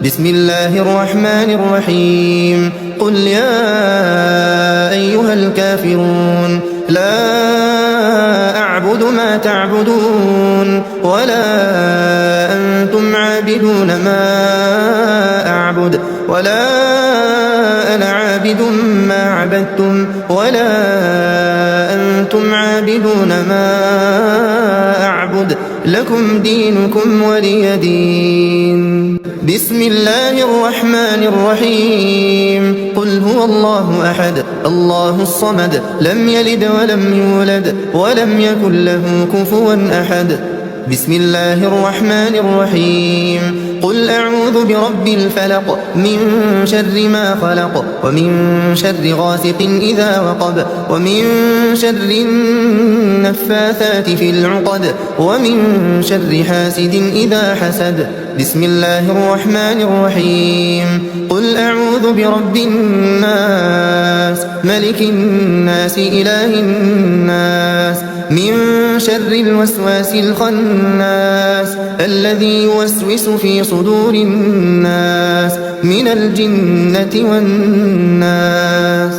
بسم الله الرحمن الرحيم قل يا أيها الكافرون لا أعبد ما تعبدون ولا أنتم عابدون ما أعبد ولا أنا عابد ما عبدتم ولا أنتم عابدون ما أعبد لكم دينكم ولي دين. بسم الله الرحمن الرحيم قل هو الله أحد الله الصمد لم يلد ولم يولد ولم يكن له كفوا أحد. بسم الله الرحمن الرحيم قل أعوذ برب الفلق من شر ما خلق ومن شر غاسق إذا وقب ومن شر النفاثات في العقد ومن شر حاسد إذا حسد. بسم الله الرحمن الرحيم قل أعوذ برب الناس ملك الناس إله الناس من شر الوسواس الخناس الذي يوسوس في صدور الناس من الجنة والناس.